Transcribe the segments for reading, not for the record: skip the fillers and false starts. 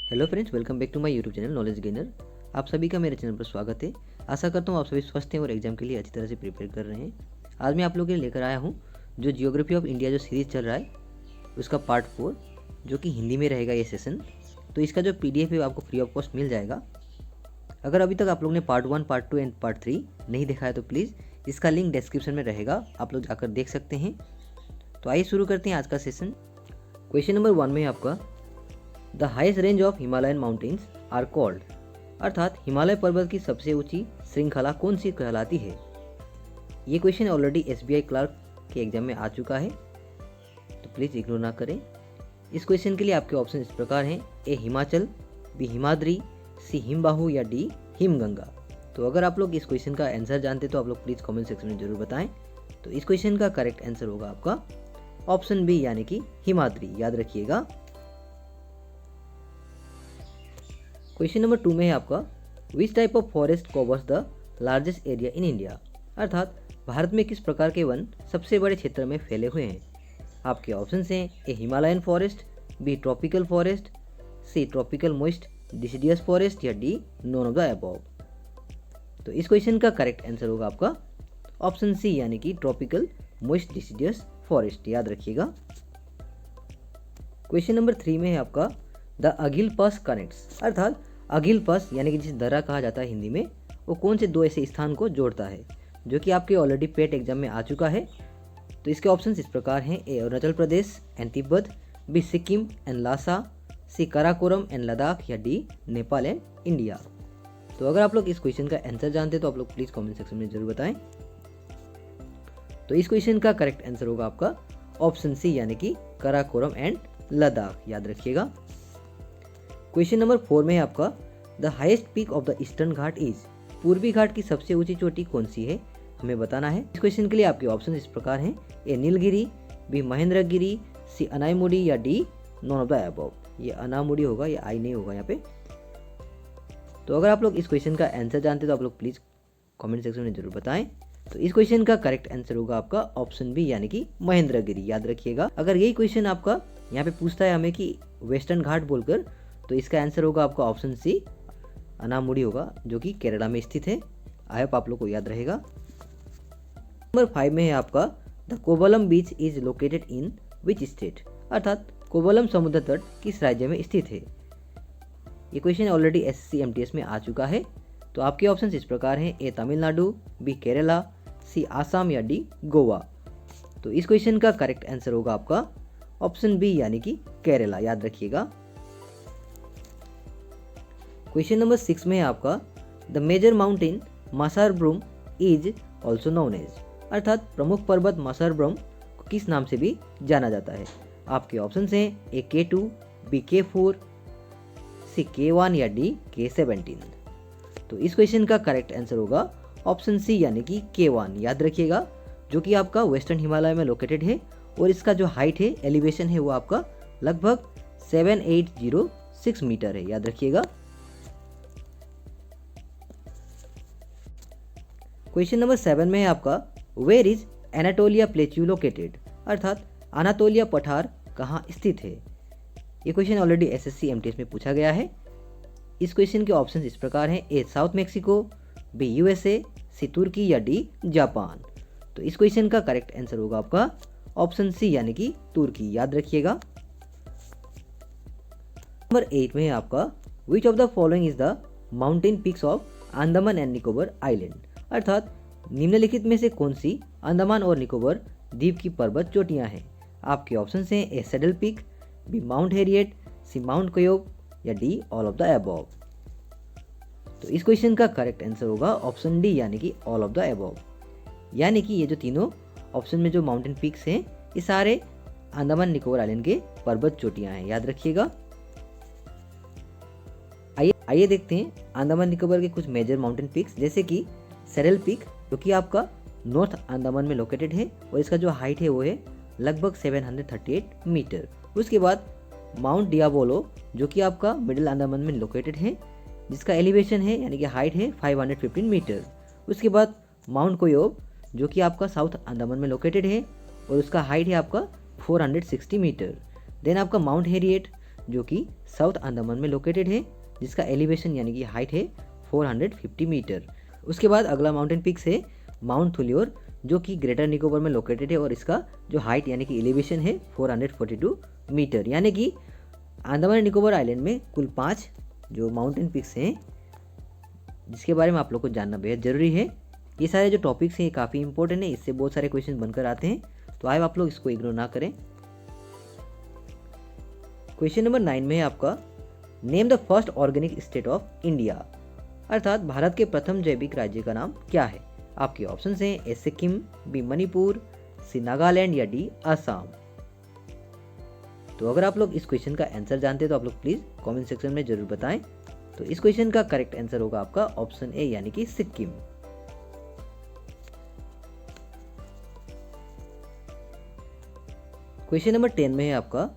Hello friends, welcome back to my YouTube channel knowledge gainer. आप सभी का मेरे चैनल पर स्वागत है। आशा करता हूँ आप सभी स्वस्थ हैं और एग्जाम के लिए अच्छी तरह से प्रिपेयर कर रहे हैं। आज मैं आप लोगों के लिए लेकर आया हूँ जो जियोग्राफी ऑफ इंडिया जो सीरीज़ चल रहा है उसका पार्ट 4 जो कि हिंदी में रहेगा ये सेशन। तो इसका जो PDF है आपको फ्री ऑफ कॉस्ट मिल जाएगा। अगर अभी तक आप लोग ने पार्ट 1, पार्ट 2 एंड पार्ट 3 नहीं देखा है तो प्लीज़ इसका लिंक डिस्क्रिप्शन में रहेगा, आप लोग जाकर देख सकते हैं। तो आइए शुरू करते हैं आज का सेशन। क्वेश्चन नंबर 1 में आपका the highest range of Himalayan mountains are called, अर्थात हिमालय पर्वत की सबसे ऊंची श्रृंखला कौन सी कहलाती है। ये क्वेश्चन ऑलरेडी SBI क्लर्क के एग्जाम में आ चुका है, तो प्लीज़ इग्नोर ना करें। इस क्वेश्चन के लिए आपके ऑप्शन इस प्रकार हैं: ए हिमाचल, बी हिमाद्री, सी हिमबाहु या डी हिमगंगा। तो अगर आप लोग इस क्वेश्चन का आंसर जानते तो आप लोग प्लीज़ कमेंट सेक्शन में जरूर बताएं। तो इस क्वेश्चन का करेक्ट आंसर होगा आपका ऑप्शन बी यानी कि हिमाद्री, याद रखिएगा। क्वेश्चन नंबर 2 में है आपका which type of forest covers the largest area in India, अर्थात भारत में किस प्रकार के वन सबसे बड़े क्षेत्र में फैले हुए हैं। आपके ऑप्शन हैं: A Himalayan forest, B tropical forest, C tropical moist deciduous forest या D none of the above. तो इस क्वेश्चन का करेक्ट आंसर होगा आपका ऑप्शन सी यानी कि ट्रॉपिकल मॉइस्ट डिसिडियस फॉरेस्ट, याद रखिएगा। क्वेश्चन नंबर 3 में है आपका द अगिल पास कनेक्ट्स, अर्थात अगिल पास यानी कि जिसे दर्रा कहा जाता है हिंदी में, वो कौन से दो ऐसे स्थान को जोड़ता है, जो कि आपके ऑलरेडी पेट एग्जाम में आ चुका है। तो इसके ऑप्शंस इस प्रकार हैं: A Arunachal Pradesh and Tibet, B Sikkim and Lhasa, C Karakoram and Ladakh या डी नेपाल एंड इंडिया। तो अगर आप लोग इस क्वेश्चन का आंसर जानते हैं तो आप लोग प्लीज़ कमेंट सेक्शन में जरूर बताएं। तो इस क्वेश्चन का करेक्ट आंसर होगा आपका ऑप्शन सी यानी कि काराकोरम एंड लद्दाख, याद रखिएगा। क्वेश्चन नंबर 4 में है आपका the highest peak of the eastern Ghat is, पूर्वी घाट की सबसे ऊंची चोटी कौन सी है, हमें बताना है। इस क्वेश्चन के लिए आपके ऑप्शन इस प्रकार हैं: ए नीलगिरी, बी महेंद्रगिरी, सी अनाईमुडी या D none of the above. ये अनामुडी होगा, ये आई नहीं होगा यहाँ पे। तो अगर आप लोग इस क्वेश्चन का आंसर जानते हैं तो आप लोग प्लीज़ कमेंट सेक्शन में जरूर बताएं। तो इस क्वेश्चन का करेक्ट आंसर होगा आपका ऑप्शन बी यानी कि महेंद्रगिरी, याद रखिएगा। अगर यही क्वेश्चन आपका यहाँ पे पूछता है हमें कि वेस्टर्न घाट बोलकर, तो इसका आंसर होगा आपका ऑप्शन सी अनामुडी होगा, जो कि केरला में स्थित है। आई होप आप लोग को याद रहेगा। नंबर 5 में है आपका the Kovalam beach is located in which state, अर्थात कोवलम समुद्र तट किस राज्य में स्थित है। ये क्वेश्चन ऑलरेडी SSC MTS में आ चुका है। तो आपके ऑप्शन इस प्रकार हैं: ए तमिलनाडु, बी केरला, सी आसाम या डी गोवा। तो इस क्वेश्चन का करेक्ट आंसर होगा आपका ऑप्शन बी यानी कि केरला, याद रखिएगा। क्वेश्चन नंबर 6 में है आपका the major mountain Masherbrum is also known as, अर्थात प्रमुख पर्वत मसारब्रुम को किस नाम से भी जाना जाता है। आपके ऑप्शन हैं: ए K2, बी K4, सी K1 या डी K17। तो इस क्वेश्चन का करेक्ट आंसर होगा ऑप्शन सी यानी कि K1, याद रखिएगा, जो कि आपका वेस्टर्न हिमालय में लोकेटेड है और इसका जो हाइट है, एलिवेशन है, वो आपका लगभग 7806 मीटर है, याद रखिएगा। क्वेश्चन नंबर 7 में है आपका where is Anatolia plateau located, अर्थात अनातोलिया पठार कहाँ स्थित है। ये क्वेश्चन ऑलरेडी SSC MTS में पूछा गया है। इस क्वेश्चन के ऑप्शन इस प्रकार हैं: ए साउथ मेक्सिको, बी USA, सी तुर्की या डी जापान। तो इस क्वेश्चन का करेक्ट आंसर होगा आपका ऑप्शन सी यानी कि तुर्की, याद रखिएगा। नंबर 8 में है आपका which of the following is the mountain peaks of Andaman and Nicobar island, अर्थात निम्नलिखित में से कौन सी अंडमान और निकोबार द्वीप की पर्वत चोटियां हैं। आपके ऑप्शन हैं: A saddle peak, B mount Harriet, C mount Koyob या D all of the above. तो इस क्वेश्चन का करेक्ट आंसर होगा ऑप्शन डी यानी कि ऑल ऑफ द अबव, यानी कि ये जो तीनों ऑप्शन में जो माउंटेन पीक्स हैं ये सारे अंडमान निकोबार आइलैंड के पर्वत चोटियां हैं, याद रखिएगा। आइए देखते हैं अंडमान निकोबार के कुछ मेजर माउंटेन पीक्स, जैसे कि सैडल पीक, जो कि आपका नॉर्थ अंडमान में लोकेटेड है और इसका जो हाइट है वो है लगभग 738 मीटर। उसके बाद माउंट डियाबोलो, जो कि आपका मिडिल अंडमान में लोकेटेड है, जिसका एलिवेशन है यानी कि हाइट है 515 मीटर। उसके बाद माउंट कोयोब, जो कि आपका साउथ अंडमान में लोकेटेड है और उसका हाइट है आपका 460 मीटर। देन आपका माउंट हैरियट, जो कि साउथ अंडमान में लोकेटेड है, जिसका एलिवेशन यानी कि हाइट है 450 मीटर। उसके बाद अगला माउंटेन पिक्स है माउंट थुलियोर, जो कि ग्रेटर निकोबार में लोकेटेड है और इसका जो हाइट यानी कि एलिवेशन है 442 मीटर। यानी कि अंडमान एंड निकोबार आइलैंड में कुल 5 जो माउंटेन पिक्स हैं, जिसके बारे में आप लोग को जानना बेहद जरूरी है। ये सारे जो टॉपिक्स हैं ये काफ़ी इंपॉर्टेंट है, इससे बहुत सारे क्वेश्चन बनकर आते हैं, तो आए आप लोग इसको इग्नोर ना करें। क्वेश्चन नंबर 9 में है आपका name the first organic state of India, अर्थात भारत के प्रथम जैविक राज्य का नाम क्या है। आपके ऑप्शन हैं ए सिक्किम, बी मणिपुर, सी नागालैंड या डी असम। तो अगर आप लोग इस क्वेश्चन का आंसर जानते हैं तो आप लोग प्लीज कमेंट सेक्शन में जरूर बताएं। तो इस क्वेश्चन का करेक्ट आंसर होगा आपका ऑप्शन ए यानी कि सिक्किम। क्वेश्चन नंबर 10 में है आपका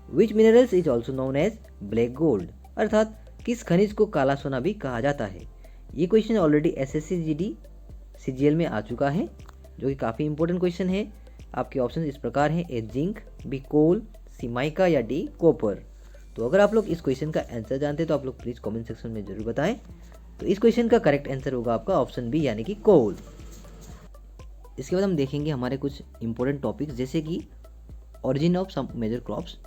which minerals is also known as black gold, अर्थात किस खनिज को काला सोना भी कहा जाता है। ये question already SSC GD CGL में आ चुका है, जो कि काफ़ी इंपॉर्टेंट क्वेश्चन है। आपके ऑप्शन इस प्रकार हैं A zinc, B coal, C mica या डी कॉपर। तो अगर आप लोग इस क्वेश्चन का आंसर जानते हैं तो आप लोग प्लीज़ कमेंट सेक्शन में जरूर बताएं। तो इस क्वेश्चन का करेक्ट आंसर होगा आपका ऑप्शन बी यानी कि कोल। इसके बाद हम देखेंगे हमारे कुछ इंपॉर्टेंट टॉपिक्स, जैसे कि origin of some major crops.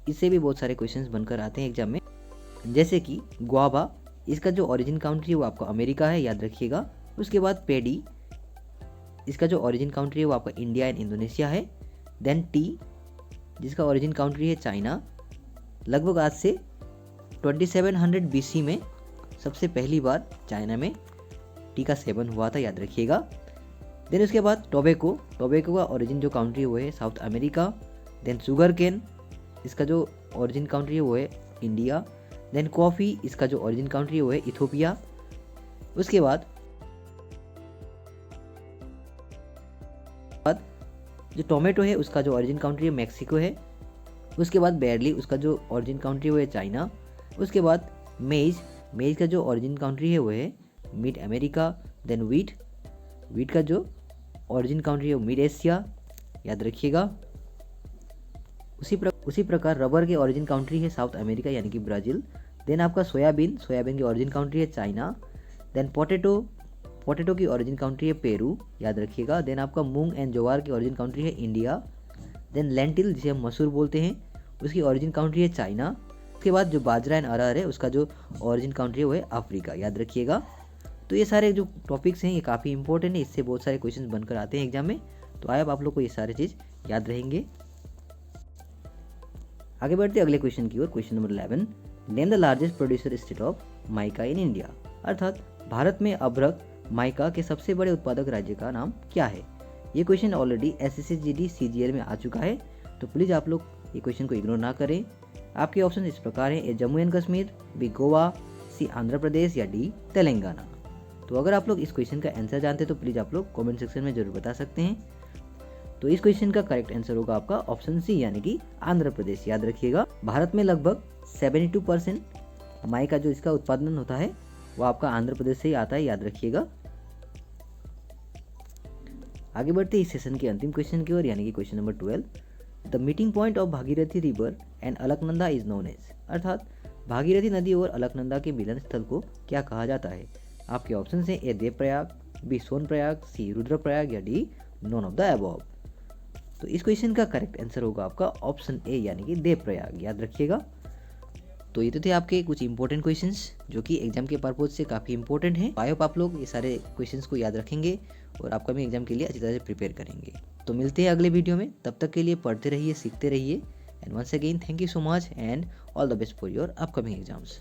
इससे भी बहुत सारे क्वेश्चंस बनकर आते हैं एग्जाम में, जैसे कि गुआवा, इसका जो ओरिजिन काउंट्री है वो आपका अमेरिका है, याद रखिएगा। उसके बाद पेडी, इसका जो ओरिजिन काउंट्री है वो आपका इंडिया एंड इंडोनेशिया है। देन टी, जिसका ओरिजिन काउंट्री है चाइना। लगभग आज से 2700 BC में सबसे पहली बार चाइना में टी का सेवन हुआ था, याद रखिएगा। देन उसके बाद टोबैको, टोबैको का ओरिजिन जो काउंट्री है वो है South America. Then sugar cane, इसका जो ओरिजिन काउंट्री है वो है इंडिया। देन कॉफ़ी, इसका जो ओरिजिन काउंट्री है वो है इथोपिया। उसके बाद जो टोमेटो है उसका जो ओरिजिन काउंट्री है मैक्सिको है। उसके बाद बैरली, उसका जो ओरिजिन काउंट्री है वो है चाइना। उसके बाद मेज, मेज का जो ओरिजिन काउंट्री है वो है mid America. Then wheat, wheat का जो ओरिजिन काउंट्री है वो मिड एशिया, याद रखिएगा। उसी प्रकार रबर के ओरिजिन काउंट्री है साउथ अमेरिका यानी कि ब्राज़ील। देन आपका सोयाबीन, सोयाबीन की ओरिजिन काउंट्री है चाइना। देन पोटैटो, पोटैटो की ओरिजिन काउंट्री है पेरू, याद रखिएगा। देन आपका मूंग एंड ज्वार की ओरिजिन काउंट्री है इंडिया। देन लेंटिल, जिसे हम मसूर बोलते हैं, उसकी ओरिजिन काउंट्री है चाइना। उसके बाद जो बाजरा एंड अरहर है उसका जो ओरिजिन काउंट्री है वो है अफ्रीका, याद रखिएगा। तो ये सारे जो टॉपिक्स हैं ये काफ़ी इंपॉर्टेंट है, इससे बहुत सारे क्वेश्चन बनकर आते हैं एग्जाम में। तो आए अब आप लोग को ये सारे चीज़ याद रहेंगे। आगे बढ़ते अगले क्वेश्चन की ओर। Question number 11, name the largest producer state of mica in India, अर्थात भारत में अभ्रक माइका के सबसे बड़े उत्पादक राज्य का नाम क्या है। ये question already SSC GD CGL में आ चुका है, तो प्लीज़ आप लोग ये क्वेश्चन को इग्नोर ना करें। आपके ऑप्शन इस प्रकार हैं ए जम्मू एंड कश्मीर, बी गोवा, सी आंध्र प्रदेश या डी तेलंगाना। तो अगर आप लोग इस क्वेश्चन का आंसर जानते हैं तो प्लीज़ आप लोग कमेंट सेक्शन में जरूर बता सकते हैं। तो इस क्वेश्चन का करेक्ट आंसर होगा आपका ऑप्शन सी यानी कि आंध्र प्रदेश, याद रखिएगा। भारत में लगभग 72% माई का जो इसका उत्पादन होता है वो आपका आंध्र प्रदेश से ही आता है, याद रखिएगा। आगे बढ़ते इस सेशन के अंतिम क्वेश्चन की ओर, यानी कि question number 12, the meeting point of Bhagirathi river and Alaknanda is known as, अर्थात भागीरथी नदी और अलकनंदा के मिलन स्थल को क्या कहा जाता है। आपके ऑप्शन हैं ए देवप्रयाग, बी सोनप्रयाग, सी रुद्रप्रयाग या D none of the above. तो इस क्वेश्चन का करेक्ट आंसर होगा आपका ऑप्शन ए यानी कि देवप्रयाग, याद रखिएगा। तो ये तो थे आपके कुछ इंपॉर्टेंट क्वेश्चंस जो कि एग्जाम के पर्पज से काफ़ी इंपॉर्टेंट हैं। आई होप आप लोग ये सारे क्वेश्चंस को याद रखेंगे और अपकमिंग एग्जाम के लिए अच्छी तरह से प्रिपेयर करेंगे। तो मिलते हैं अगले वीडियो में, तब तक के लिए पढ़ते रहिए, सीखते रहिए। And once again thank you so much and all the best for your upcoming exams.